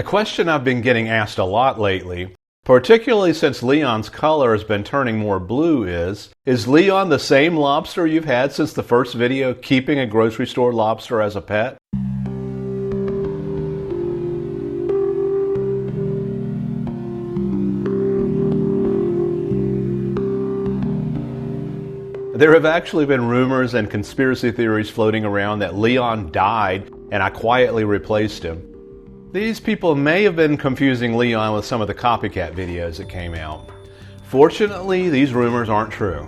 A question I've been getting asked a lot lately, particularly since Leon's color has been turning more blue, is Leon the same lobster you've had since the first video, keeping a grocery store lobster as a pet? There have actually been rumors and conspiracy theories floating around that Leon died and I quietly replaced him. These people may have been confusing Leon with some of the copycat videos that came out. Fortunately, these rumors aren't true,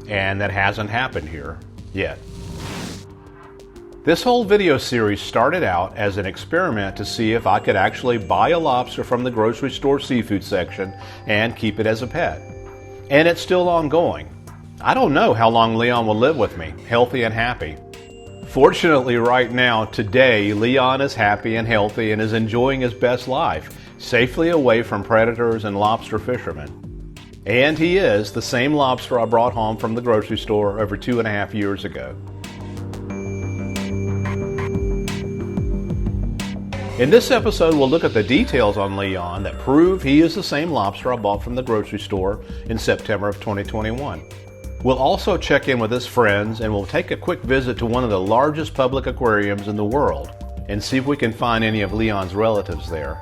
and that hasn't happened here yet. This whole video series started out as an experiment to see if I could actually buy a lobster from the grocery store seafood section and keep it as a pet. And it's still ongoing. I don't know how long Leon will live with me, healthy and happy. Fortunately, right now, today, Leon is happy and healthy and is enjoying his best life, safely away from predators and lobster fishermen. And he is the same lobster I brought home from the grocery store over 2.5 years ago. In this episode, we'll look at the details on Leon that prove he is the same lobster I bought from the grocery store in September of 2021. We'll also check in with his friends, and we'll take a quick visit to one of the largest public aquariums in the world and see if we can find any of Leon's relatives there.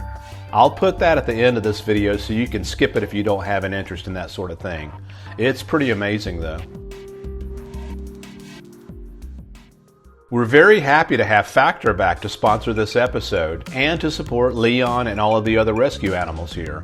I'll put that at the end of this video so you can skip it if you don't have an interest in that sort of thing. It's pretty amazing though. We're very happy to have Factor back to sponsor this episode and to support Leon and all of the other rescue animals here.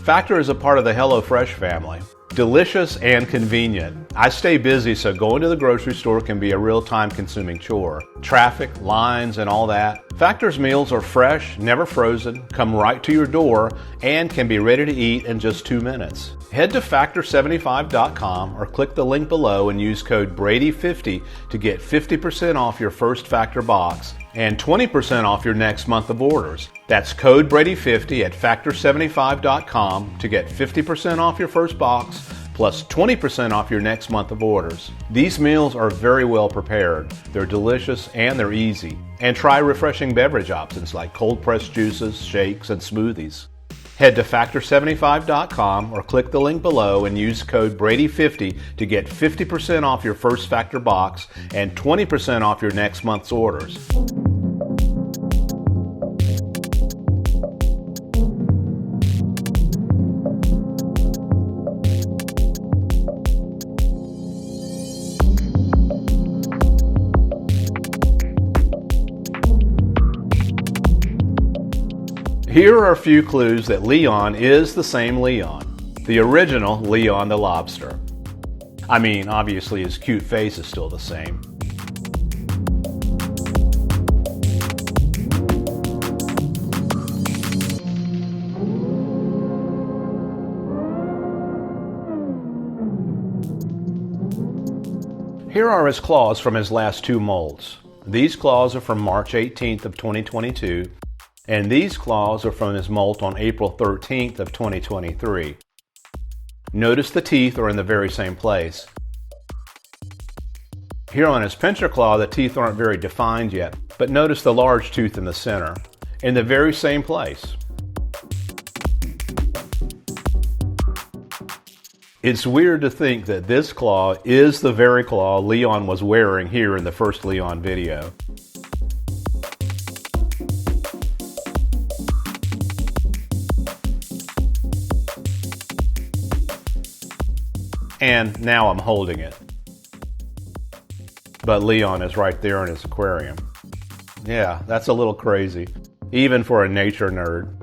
Factor is a part of the HelloFresh family. Delicious and convenient. I stay busy, so going to the grocery store can be a real time-consuming chore. Traffic, lines, and all that. Factor's meals are fresh, never frozen, come right to your door, and can be ready to eat in just 2 minutes. Head to Factor75.com or click the link below and use code Brady50 to get 50% off your first Factor box and 20% off your next month of orders. That's code Brady50 at Factor75.com to get 50% off your first box plus 20% off your next month of orders. These meals are very well prepared, they're delicious, and they're easy. And try refreshing beverage options like cold-pressed juices, shakes, and smoothies. Head to Factor75.com or click the link below and use code Brady50 to get 50% off your first Factor box and 20% off your next month's orders. Here are a few clues that Leon is the same Leon, the original Leon the lobster. I mean, obviously his cute face is still the same. Here are his claws from his last 2 molts. These claws are from March 18th of 2022. And these claws are from his molt on April 13th of 2023. Notice the teeth are in the very same place. Here on his pincher claw, the teeth aren't very defined yet, but notice the large tooth in the center, in the very same place. It's weird to think that this claw is the very claw Leon was wearing here in the first Leon video. And now I'm holding it. But Leon is right there in his aquarium. Yeah, that's a little crazy, even for a nature nerd.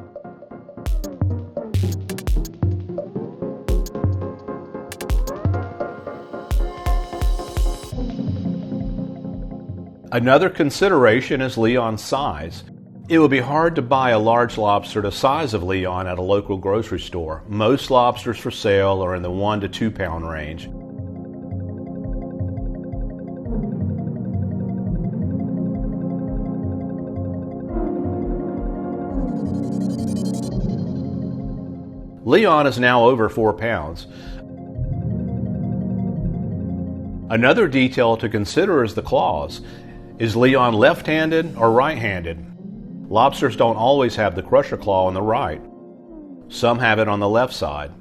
Another consideration is Leon's size. It would be hard to buy a large lobster the size of Leon at a local grocery store. Most lobsters for sale are in the 1 to 2 pound range. Leon is now over 4 pounds. Another detail to consider is the claws. Is Leon left-handed or right-handed? Lobsters don't always have the crusher claw on the right. Some have it on the left side.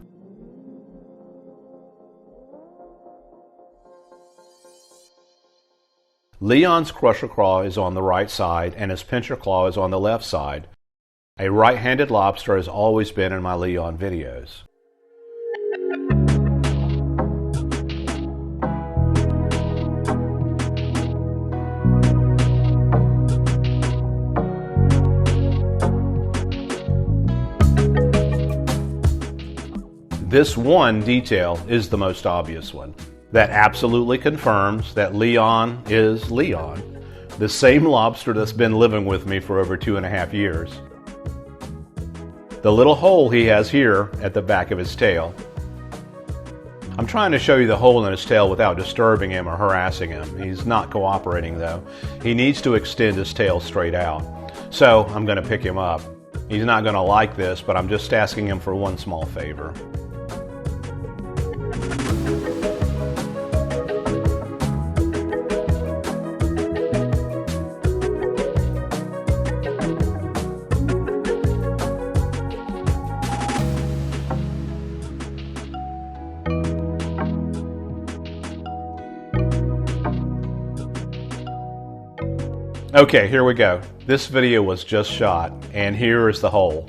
Leon's crusher claw is on the right side and his pincher claw is on the left side. A right-handed lobster has always been in my Leon videos. This one detail is the most obvious one. That absolutely confirms that Leon is Leon, the same lobster that's been living with me for over 2.5 years. The little hole he has here at the back of his tail. I'm trying to show you the hole in his tail without disturbing him or harassing him. He's not cooperating though. He needs to extend his tail straight out. So I'm going to pick him up. He's not going to like this, but I'm just asking him for one small favor. Okay, here we go. This video was just shot, and here is the hole.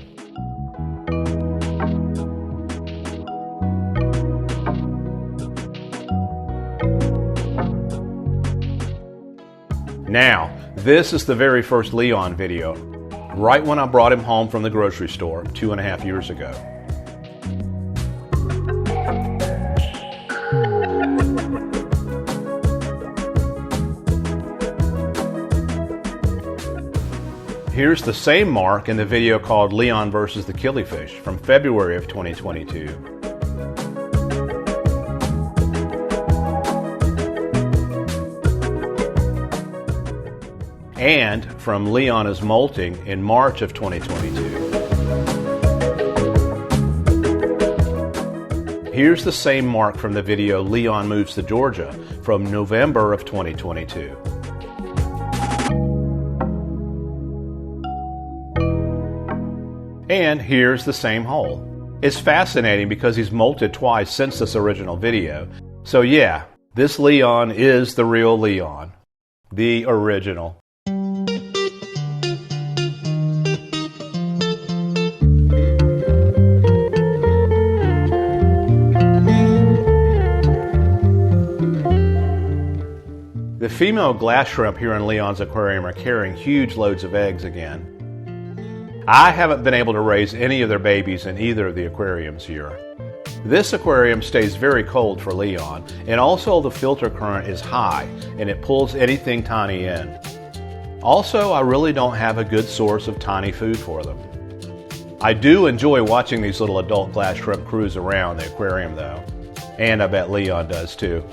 Now, this is the very first Leon video, right when I brought him home from the grocery store 2.5 years ago. Here's the same mark in the video called Leon versus the Killifish from February of 2022. And from Leon is Molting in March of 2022. Here's the same mark from the video Leon Moves to Georgia from November of 2022. And here's the same hole. It's fascinating because he's molted twice since this original video. So yeah, this Leon is the real Leon. The original. The female glass shrimp here in Leon's aquarium are carrying huge loads of eggs again. I haven't been able to raise any of their babies in either of the aquariums here. This aquarium stays very cold for Leon, and also the filter current is high and it pulls anything tiny in. Also, I really don't have a good source of tiny food for them. I do enjoy watching these little adult glass shrimp cruise around the aquarium though, and I bet Leon does too.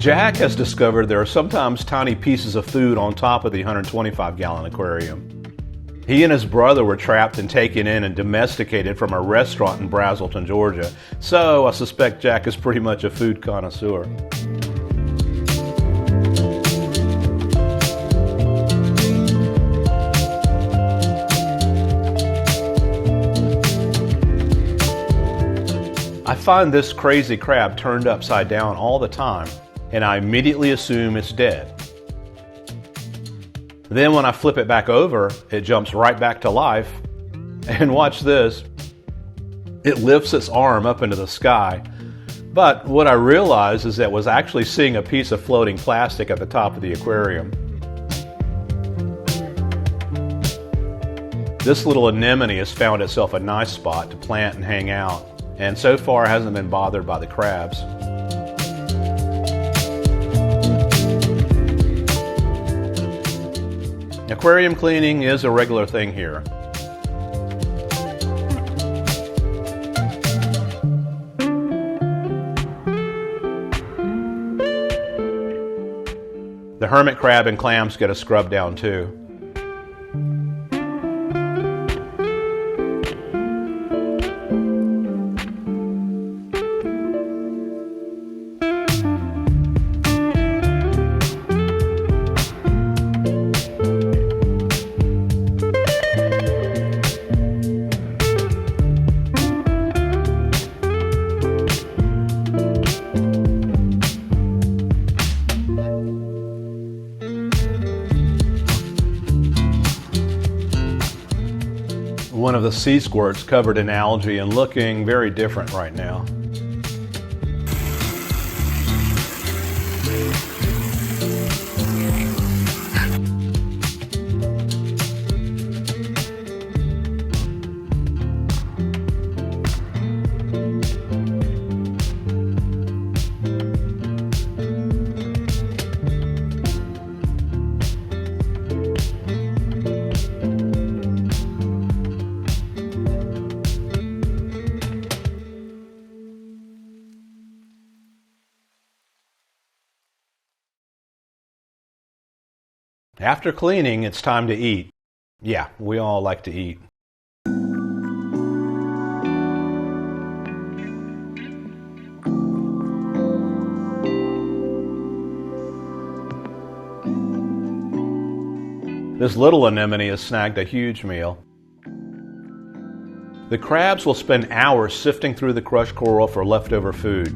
Jack has discovered there are sometimes tiny pieces of food on top of the 125-gallon aquarium. He and his brother were trapped and taken in and domesticated from a restaurant in Brazelton, Georgia, so I suspect Jack is pretty much a food connoisseur. I find this crazy crab turned upside down all the time, and I immediately assume it's dead. Then when I flip it back over, it jumps right back to life. And watch this. It lifts its arm up into the sky. But what I realized is that it was actually seeing a piece of floating plastic at the top of the aquarium. This little anemone has found itself a nice spot to plant and hang out, and so far hasn't been bothered by the crabs. Aquarium cleaning is a regular thing here. The hermit crab and clams get a scrub down too. One of the sea squirts covered in algae and looking very different right now. After cleaning, it's time to eat. Yeah, we all like to eat. This little anemone has snagged a huge meal. The crabs will spend hours sifting through the crushed coral for leftover food.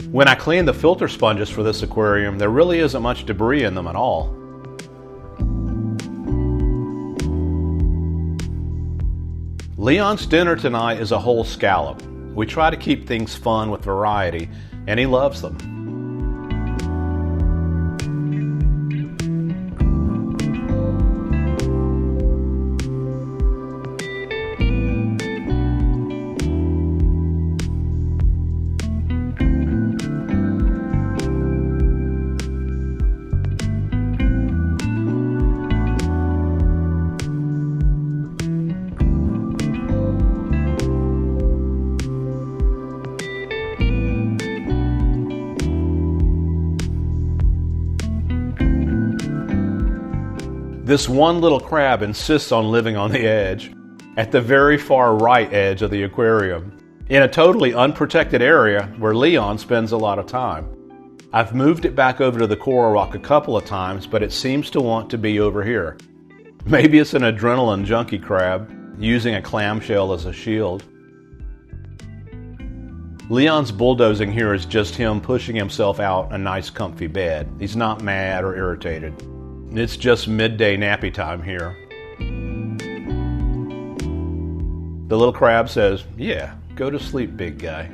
When I clean the filter sponges for this aquarium, there really isn't much debris in them at all. Leon's dinner tonight is a whole scallop. We try to keep things fun with variety, and he loves them. This one little crab insists on living on the edge, at the very far right edge of the aquarium, in a totally unprotected area where Leon spends a lot of time. I've moved it back over to the coral rock a couple of times, but it seems to want to be over here. Maybe it's an adrenaline junkie crab, using a clamshell as a shield. Leon's bulldozing here is just him pushing himself out a nice comfy bed. He's not mad or irritated. It's just midday nappy time here. The little crab says, "Yeah, go to sleep, big guy."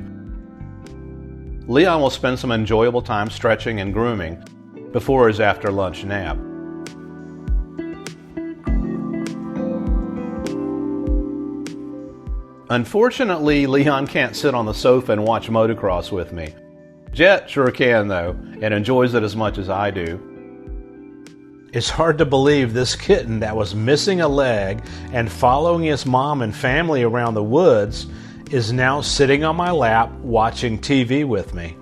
Leon will spend some enjoyable time stretching and grooming before his after lunch nap. Unfortunately, Leon can't sit on the sofa and watch motocross with me. Jet sure can though, and enjoys it as much as I do. It's hard to believe this kitten that was missing a leg and following his mom and family around the woods is now sitting on my lap watching TV with me.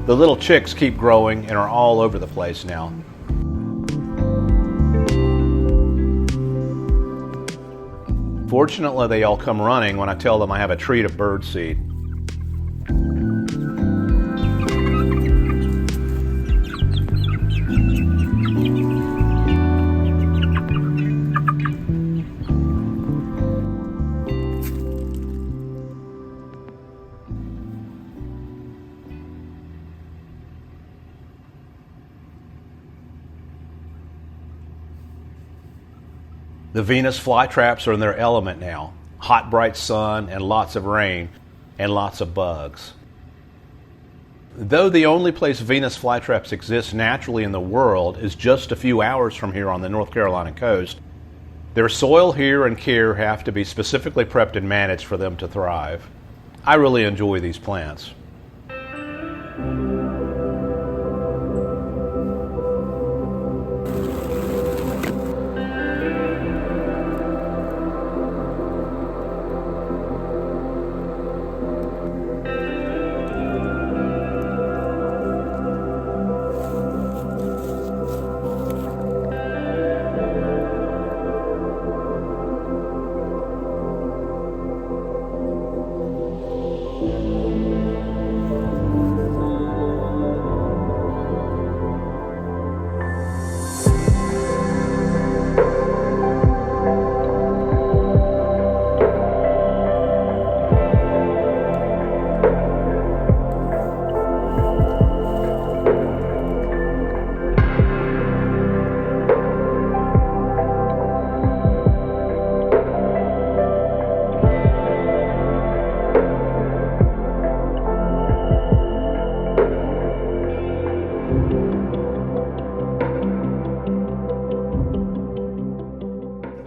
The little chicks keep growing and are all over the place now. Fortunately, they all come running when I tell them I have a treat of birdseed. The Venus flytraps are in their element now. Hot, bright sun and lots of rain and lots of bugs. Though the only place Venus flytraps exist naturally in the world is just a few hours from here on the North Carolina coast, their soil here and care have to be specifically prepped and managed for them to thrive. I really enjoy these plants.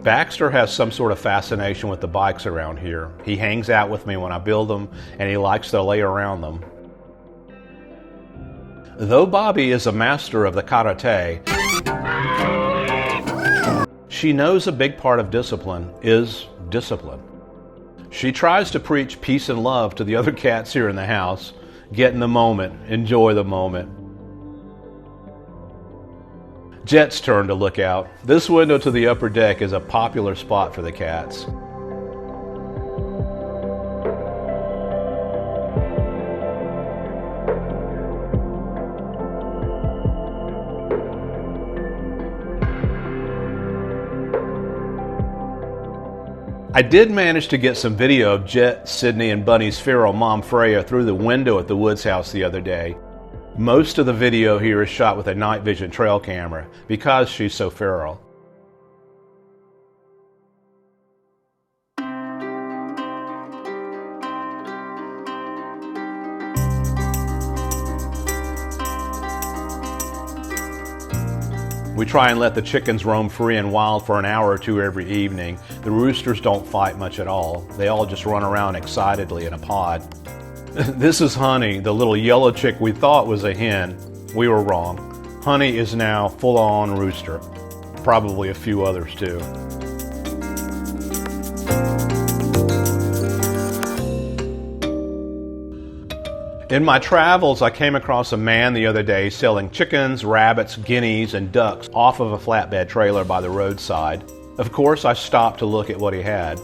Baxter has some sort of fascination with the bikes around here. He hangs out with me when I build them, and he likes to lay around them. Though Bobby is a master of the karate, she knows a big part of discipline is discipline. She tries to preach peace and love to the other cats here in the house. Get in the moment, enjoy the moment. Jet's turn to look out. This window to the upper deck is a popular spot for the cats. I did manage to get some video of Jet, Sydney, and Bunny's feral mom Freya through the window at the Woods house the other day. Most of the video here is shot with a night vision trail camera because she's so feral. We try and let the chickens roam free and wild for an hour or two every evening. The roosters don't fight much at all. They all just run around excitedly in a pod. This is Honey, the little yellow chick we thought was a hen. We were wrong. Honey is now full-on rooster. Probably a few others too. In my travels, I came across a man the other day selling chickens, rabbits, guineas, and ducks off of a flatbed trailer by the roadside. Of course, I stopped to look at what he had.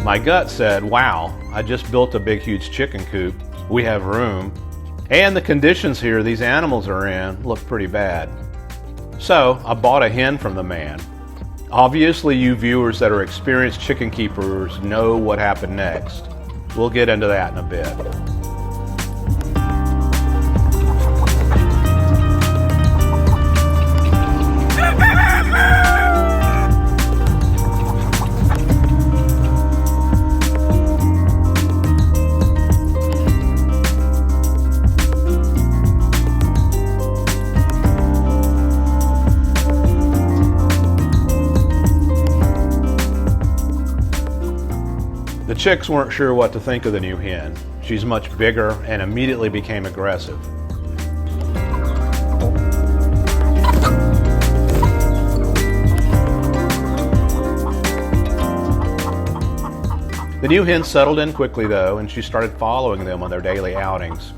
My gut said, wow, I just built a big huge chicken coop. We have room. And the conditions here these animals are in look pretty bad. So I bought a hen from the man. Obviously you viewers that are experienced chicken keepers know what happened next. We'll get into that in a bit. The chicks weren't sure what to think of the new hen. She's much bigger and immediately became aggressive. The new hen settled in quickly though, and she started following them on their daily outings.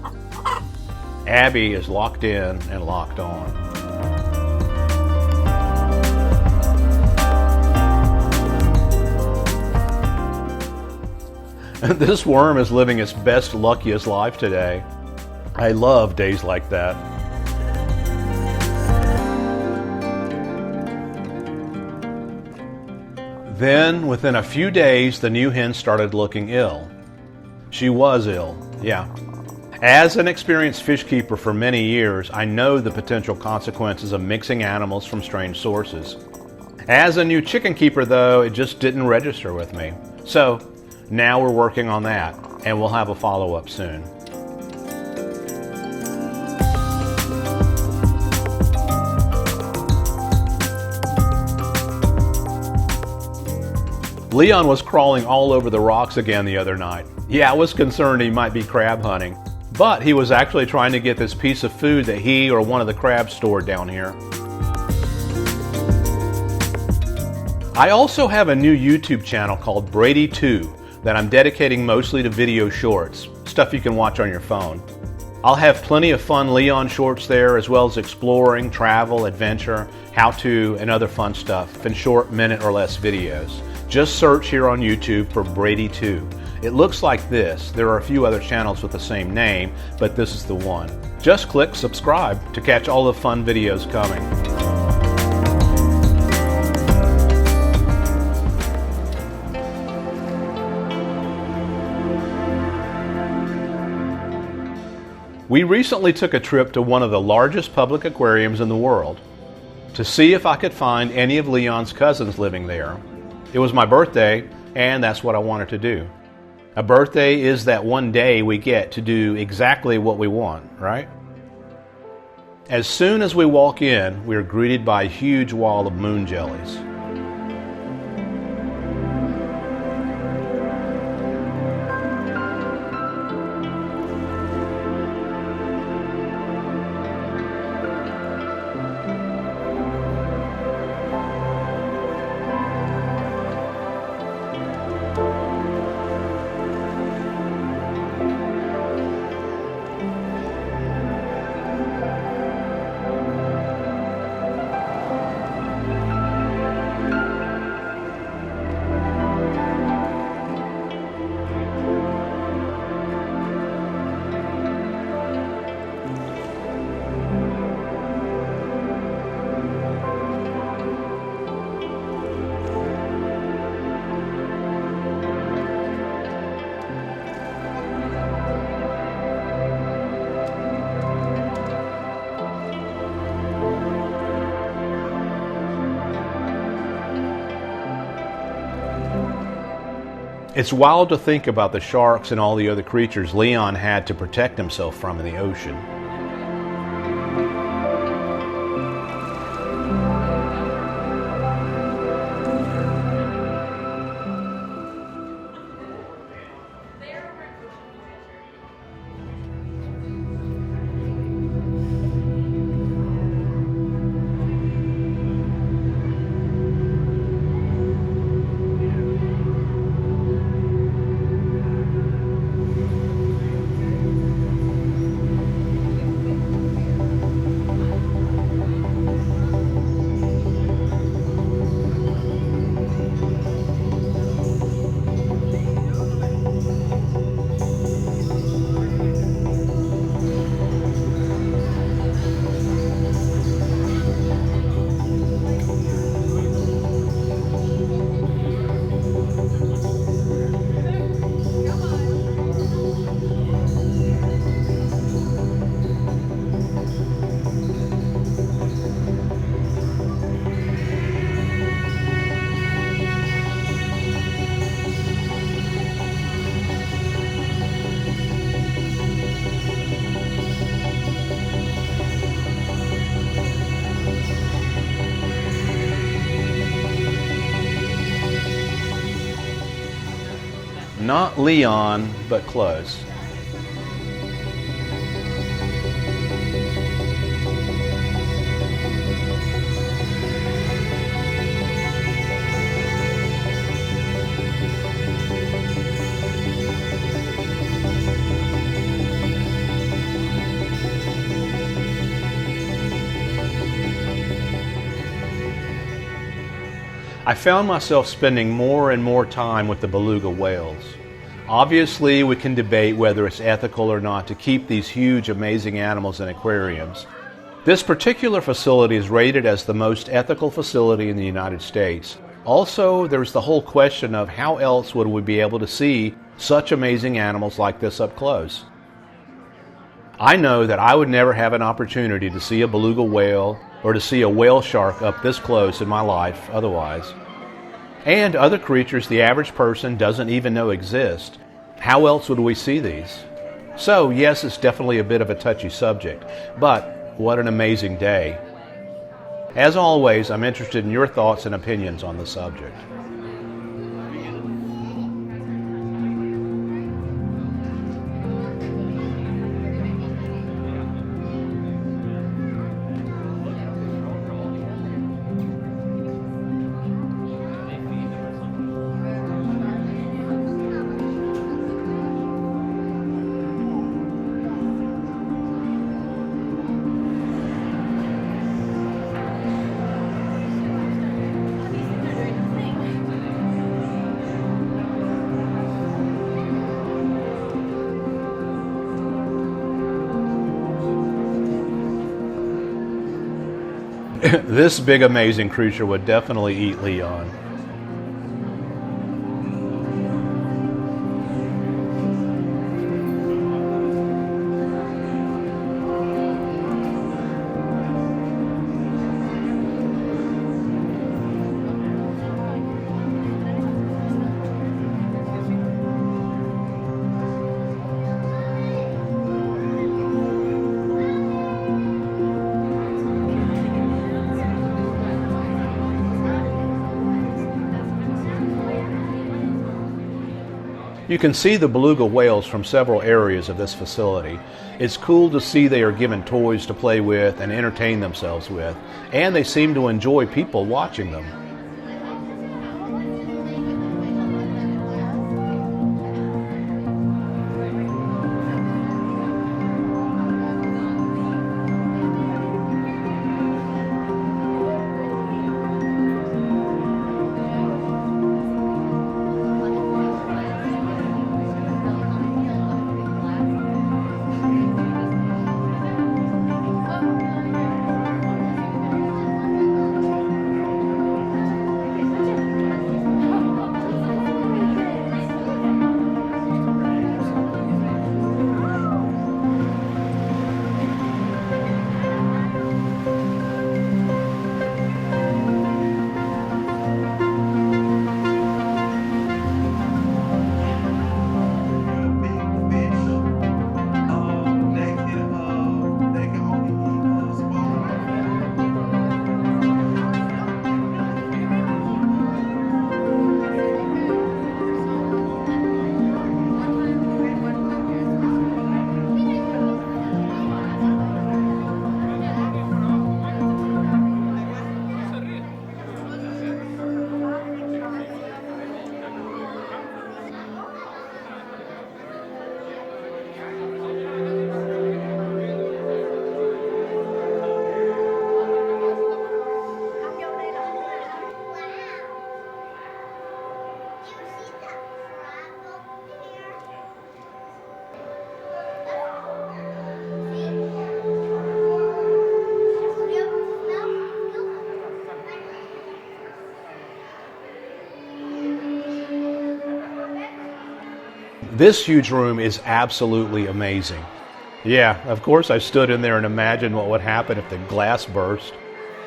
Abby is locked in and locked on. This worm is living its best, luckiest life today. I love days like that. Then, within a few days, the new hen started looking ill. She was ill, yeah. As an experienced fish keeper for many years, I know the potential consequences of mixing animals from strange sources. As a new chicken keeper, though, it just didn't register with me. So, now we're working on that, and we'll have a follow-up soon. Leon was crawling all over the rocks again the other night. Yeah, I was concerned he might be crab hunting, but he was actually trying to get this piece of food that he or one of the crabs stored down here. I also have a new YouTube channel called Brady 2 that I'm dedicating mostly to video shorts, stuff you can watch on your phone. I'll have plenty of fun Leon shorts there, as well as exploring, travel, adventure, how-to, and other fun stuff in short minute or less videos. Just search here on YouTube for Brady 2. It looks like this. There are a few other channels with the same name, but this is the one. Just click subscribe to catch all the fun videos coming. We recently took a trip to one of the largest public aquariums in the world to see if I could find any of Leon's cousins living there. It was my birthday, and that's what I wanted to do. A birthday is that one day we get to do exactly what we want, right? As soon as we walk in, we are greeted by a huge wall of moon jellies. It's wild to think about the sharks and all the other creatures Leon had to protect himself from in the ocean. Not Leon, but close. I found myself spending more and more time with the beluga whales. Obviously, we can debate whether it's ethical or not to keep these huge, amazing animals in aquariums. This particular facility is rated as the most ethical facility in the United States. Also, there's the whole question of how else would we be able to see such amazing animals like this up close. I know that I would never have an opportunity to see a beluga whale or to see a whale shark up this close in my life otherwise. And other creatures the average person doesn't even know exist. How else would we see these? So yes, it's definitely a bit of a touchy subject, but what an amazing day. As always, I'm interested in your thoughts and opinions on the subject. This big amazing creature would definitely eat Leon. You can see the beluga whales from several areas of this facility. It's cool to see they are given toys to play with and entertain themselves with, and they seem to enjoy people watching them. This huge room is absolutely amazing. Yeah, of course I stood in there and imagined what would happen if the glass burst.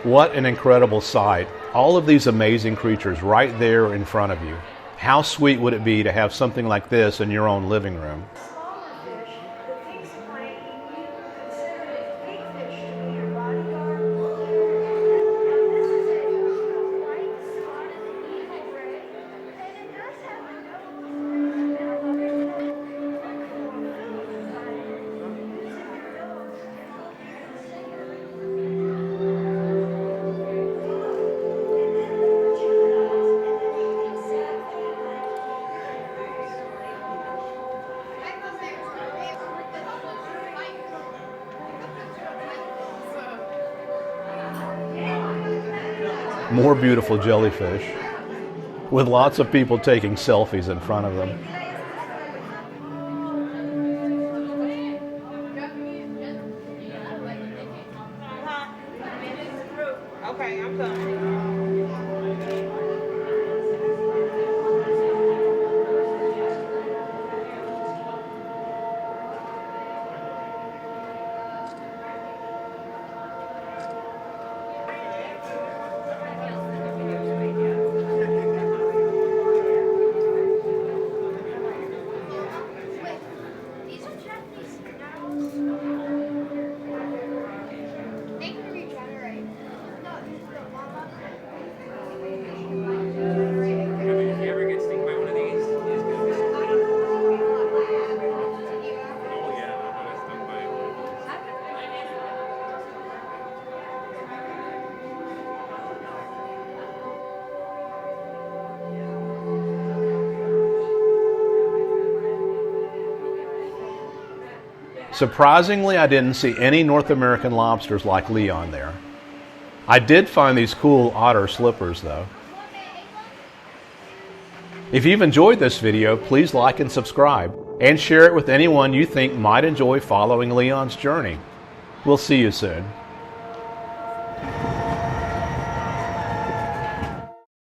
What an incredible sight. All of these amazing creatures right there in front of you. How sweet would it be to have something like this in your own living room? More beautiful jellyfish, with lots of people taking selfies in front of them. Okay, I'm coming. Surprisingly, I didn't see any North American lobsters like Leon there. I did find these cool otter slippers though. If you've enjoyed this video, please like and subscribe, and share it with anyone you think might enjoy following Leon's journey. We'll see you soon.